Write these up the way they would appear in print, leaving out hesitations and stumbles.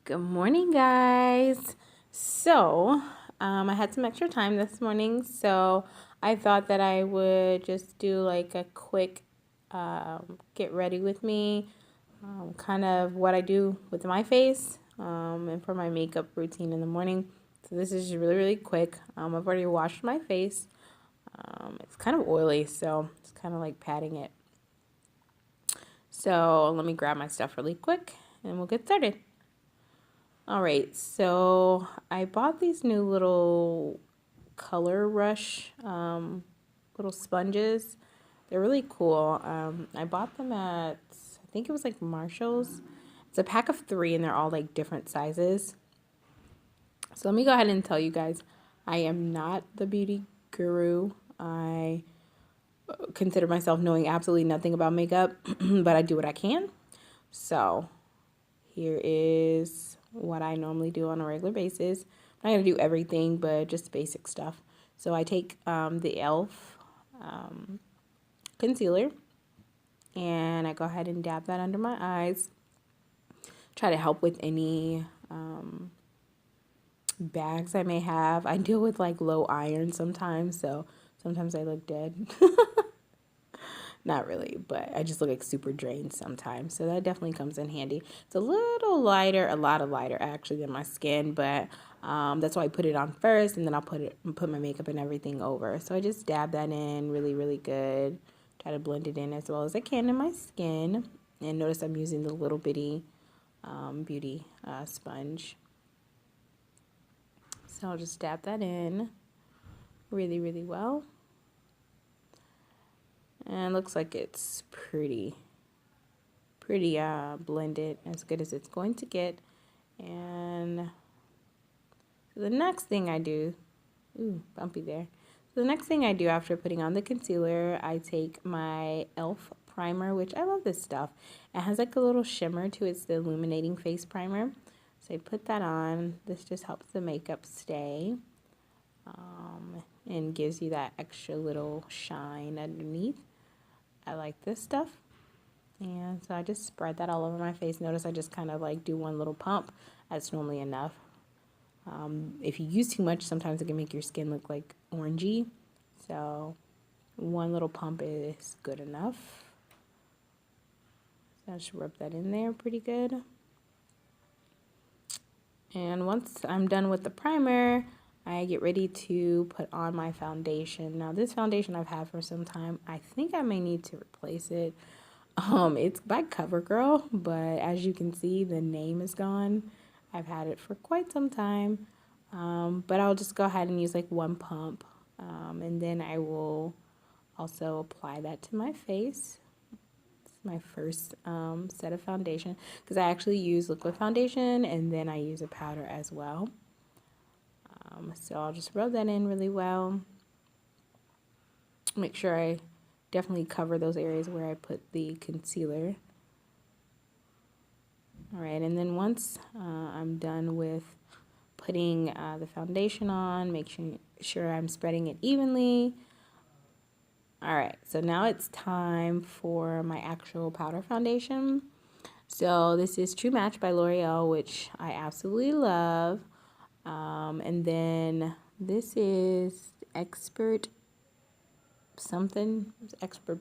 Good morning, guys. So, I had some extra time this morning, so I thought that I would just do like a quick get ready with me, kind of what I do with my face, and for my makeup routine in the morning. So this is really, really quick. I've already washed my face. It's kind of oily, so it's kind of like patting it. So let me grab my stuff really quick and we'll get started. All right, so I bought these new little color rush little sponges. They're really cool. I bought them at, I think it was like Marshall's. It's a pack of 3 and they're all like different sizes. So let me go ahead and tell you guys, I am not the beauty guru. I consider myself knowing absolutely nothing about makeup, but I do what I can. So here is what I normally do on a regular basis. I'm not going to do everything, but just basic stuff. So I take the e.l.f. Concealer, and I go ahead and dab that under my eyes. Try to help with any bags I may have. I deal with like low iron sometimes, so sometimes I look dead. Not really, but I just look like super drained sometimes. So that definitely comes in handy. It's a little lighter, a lot lighter actually than my skin, but that's why I put it on first, and then I'll put my makeup and everything over. So I just dab that in really, really good. Try to blend it in as well as I can in my skin. And notice I'm using the little bitty beauty sponge. So I'll just dab that in really, really well. And looks like it's pretty blended, as good as it's going to get. And so the next thing I do, ooh, bumpy there. So the next thing I do after putting on the concealer, I take my e.l.f. primer, which I love this stuff. It has like a little shimmer to it. It's the Illuminating Face Primer. So I put that on. This just helps the makeup stay and gives you that extra little shine underneath. I like this stuff. And so I just spread that all over my face. Notice I just kind of like do one little pump. That's normally enough. If you use too much, sometimes it can make your skin look like orangey. So one little pump is good enough. So I just rub that in there pretty good. And once I'm done with the primer, I get ready to put on my foundation. Now this foundation I've had for some time. I think I may need to replace it. It's by CoverGirl, but as you can see, the name is gone. I've had it for quite some time, but I'll just go ahead and use like one pump, and then I will also apply that to my face. It's my first set of foundation, because I actually use liquid foundation and then I use a powder as well. So I'll just rub that in really well. Make sure I definitely cover those areas where I put the concealer. All right, and then once I'm done with putting the foundation on, make sure I'm spreading it evenly. All right, so now it's time for my actual powder foundation. So this is True Match by Loreal, which I absolutely love. And then this is Expert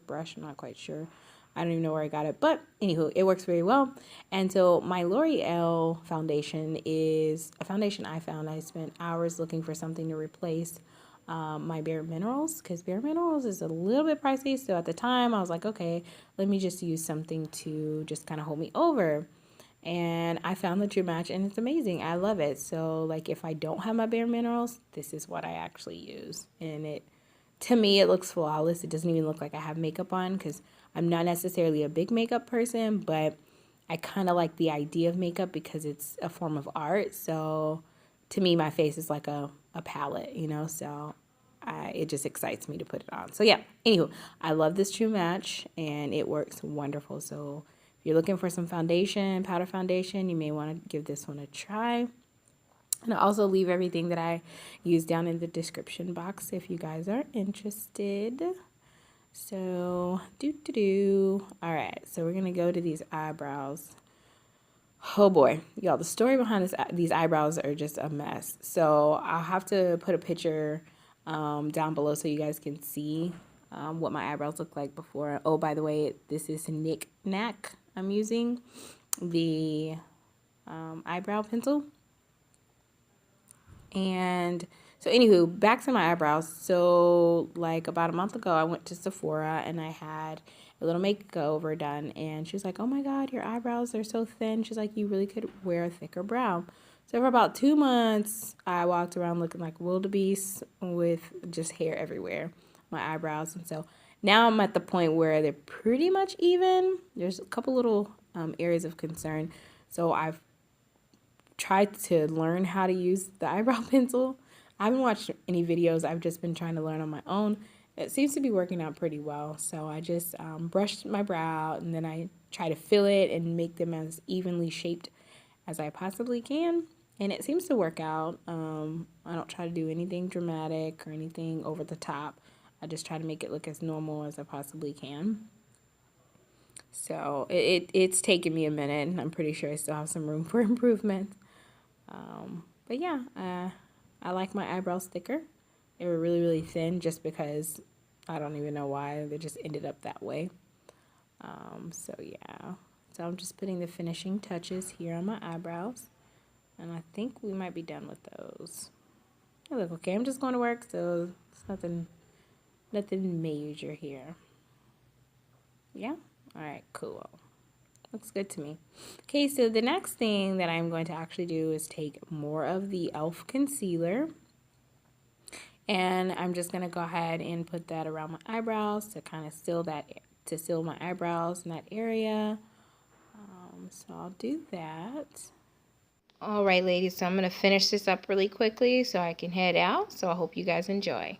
brush, I'm not quite sure. I don't even know where I got it, but anywho, it works very well. And so my L'Oreal foundation is a foundation I found. I spent hours looking for something to replace my Bare Minerals, because Bare Minerals is a little bit pricey. So at the time I was like, okay, let me just use something to just kind of hold me over. And I found the True Match, and it's amazing. I love it. So like if I don't have my Bare Minerals, this is what I actually use. And to me, it looks flawless. It doesn't even look like I have makeup on, because I'm not necessarily a big makeup person, but I kind of like the idea of makeup because it's a form of art. So to me, my face is like a palette, you know, so it just excites me to put it on. So yeah, anywho, I love this True Match, and it works wonderful. So if you're looking for some foundation, powder foundation, you may want to give this one a try. And I'll also leave everything that I use down in the description box if you guys are interested. So, all right, so we're going to go to these eyebrows. Oh boy, y'all, the story behind these eyebrows are just a mess. So I'll have to put a picture down below so you guys can see what my eyebrows look like before. Oh, by the way, this is Knick-Knack. I'm using the eyebrow pencil. And so anywho, back to my eyebrows. So like about a month ago, I went to Sephora and I had a little makeover done, and she was like, oh my God, your eyebrows are so thin. She's like, you really could wear a thicker brow. So for about 2 months, I walked around looking like wildebeest with just hair everywhere, my eyebrows. And so now I'm at the point where they're pretty much even. There's a couple little areas of concern. So I've tried to learn how to use the eyebrow pencil. I haven't watched any videos. I've just been trying to learn on my own. It seems to be working out pretty well. So I just brushed my brow, and then I try to fill it and make them as evenly shaped as I possibly can. And it seems to work out. I don't try to do anything dramatic or anything over the top. I just try to make it look as normal as I possibly can. So it's taken me a minute, and I'm pretty sure I still have some room for improvement. But yeah, I like my eyebrows thicker. They were really, really thin just because I don't even know why. They just ended up that way. So yeah. So I'm just putting the finishing touches here on my eyebrows. And I think we might be done with those. They look okay. I'm just going to work, so it's nothing major here. Yeah? Alright, cool. Looks good to me. Okay, so the next thing that I'm going to actually do is take more of the e.l.f. concealer. And I'm just going to go ahead and put that around my eyebrows to kind of seal my eyebrows in that area. So I'll do that. All right, ladies, so I'm going to finish this up really quickly so I can head out. So I hope you guys enjoy.